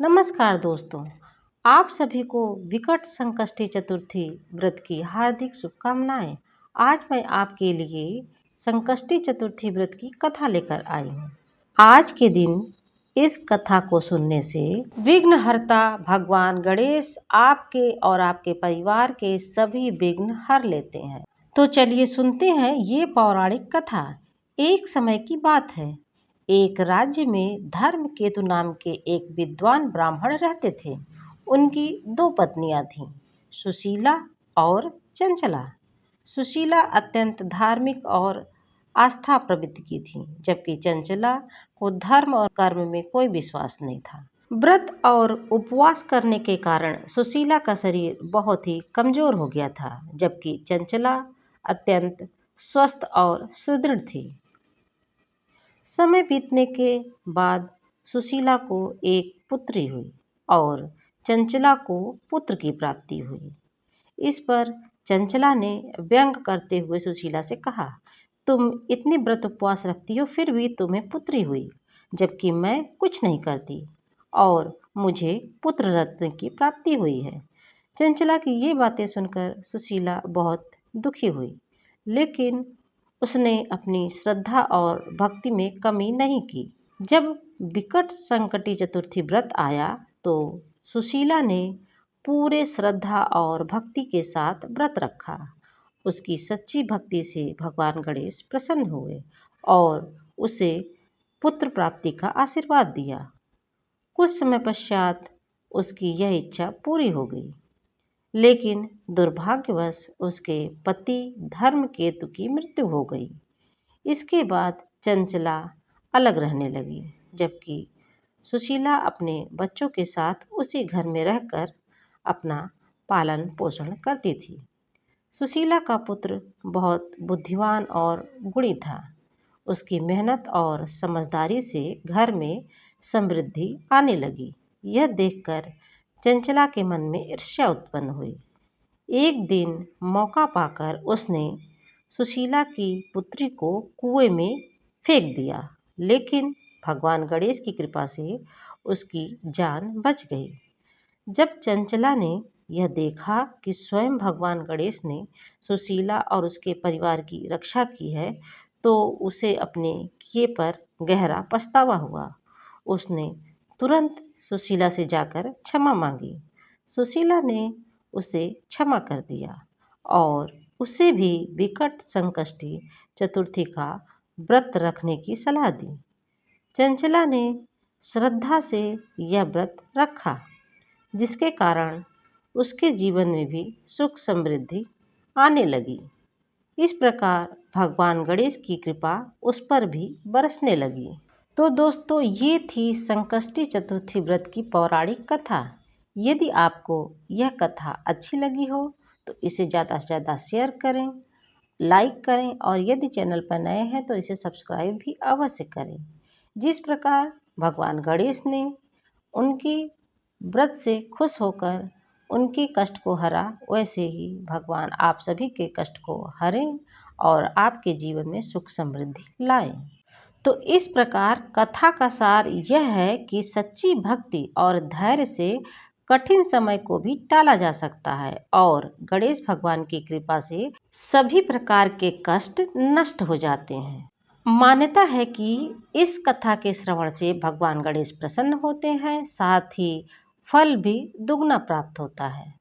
नमस्कार दोस्तों, आप सभी को विकट संकष्टी चतुर्थी व्रत की हार्दिक शुभकामनाएं। आज मैं आपके लिए संकष्टी चतुर्थी व्रत की कथा लेकर आई हूँ। आज के दिन इस कथा को सुनने से विघ्नहर्ता भगवान गणेश आपके और आपके परिवार के सभी विघ्न हर लेते हैं। तो चलिए सुनते हैं ये पौराणिक कथा। एक समय की बात है, एक राज्य में धर्मकेतु नाम के एक विद्वान ब्राह्मण रहते थे। उनकी दो पत्नियां थीं, सुशीला और चंचला। सुशीला अत्यंत धार्मिक और आस्था प्रवृत्ति की थी, जबकि चंचला को धर्म और कर्म में कोई विश्वास नहीं था। व्रत और उपवास करने के कारण सुशीला का शरीर बहुत ही कमजोर हो गया था, जबकि चंचला अत्यंत स्वस्थ और सुदृढ़ थी। समय बीतने के बाद सुशीला को एक पुत्री हुई और चंचला को पुत्र की प्राप्ति हुई। इस पर चंचला ने व्यंग करते हुए सुशीला से कहा, तुम इतने व्रत उपवास रखती हो, फिर भी तुम्हें पुत्री हुई, जबकि मैं कुछ नहीं करती और मुझे पुत्र रत्न की प्राप्ति हुई है। चंचला की ये बातें सुनकर सुशीला बहुत दुखी हुई, लेकिन उसने अपनी श्रद्धा और भक्ति में कमी नहीं की। जब विकट संकटी चतुर्थी व्रत आया तो सुशीला ने पूरे श्रद्धा और भक्ति के साथ व्रत रखा। उसकी सच्ची भक्ति से भगवान गणेश प्रसन्न हुए और उसे पुत्र प्राप्ति का आशीर्वाद दिया। कुछ समय पश्चात उसकी यह इच्छा पूरी हो गई, लेकिन दुर्भाग्यवश उसके पति धर्मकेतु की मृत्यु हो गई। इसके बाद चंचला अलग रहने लगी, जबकि सुशीला अपने बच्चों के साथ उसी घर में रहकर अपना पालन पोषण करती थी। सुशीला का पुत्र बहुत बुद्धिमान और गुणी था। उसकी मेहनत और समझदारी से घर में समृद्धि आने लगी। यह देखकर चंचला के मन में ईर्ष्या उत्पन्न हुई। एक दिन मौका पाकर उसने सुशीला की पुत्री को कुएं में फेंक दिया, लेकिन भगवान गणेश की कृपा से उसकी जान बच गई। जब चंचला ने यह देखा कि स्वयं भगवान गणेश ने सुशीला और उसके परिवार की रक्षा की है, तो उसे अपने किए पर गहरा पछतावा हुआ। उसने तुरंत सुशीला से जाकर क्षमा मांगी। सुशीला ने उसे क्षमा कर दिया और उसे भी विकट संकष्टी चतुर्थी का व्रत रखने की सलाह दी। चंचला ने श्रद्धा से यह व्रत रखा, जिसके कारण उसके जीवन में भी सुख समृद्धि आने लगी। इस प्रकार भगवान गणेश की कृपा उस पर भी बरसने लगी। तो दोस्तों, ये थी संकष्टी चतुर्थी व्रत की पौराणिक कथा। यदि आपको यह कथा अच्छी लगी हो तो इसे ज़्यादा से ज़्यादा शेयर करें, लाइक करें और यदि चैनल पर नए हैं तो इसे सब्सक्राइब भी अवश्य करें। जिस प्रकार भगवान गणेश ने उनकी व्रत से खुश होकर उनके कष्ट को हरा, वैसे ही भगवान आप सभी के कष्ट को हरें और आपके जीवन में सुख समृद्धि लाएं। तो इस प्रकार कथा का सार यह है कि सच्ची भक्ति और धैर्य से कठिन समय को भी टाला जा सकता है और गणेश भगवान की कृपा से सभी प्रकार के कष्ट नष्ट हो जाते हैं। मान्यता है कि इस कथा के श्रवण से भगवान गणेश प्रसन्न होते हैं, साथ ही फल भी दुगना प्राप्त होता है।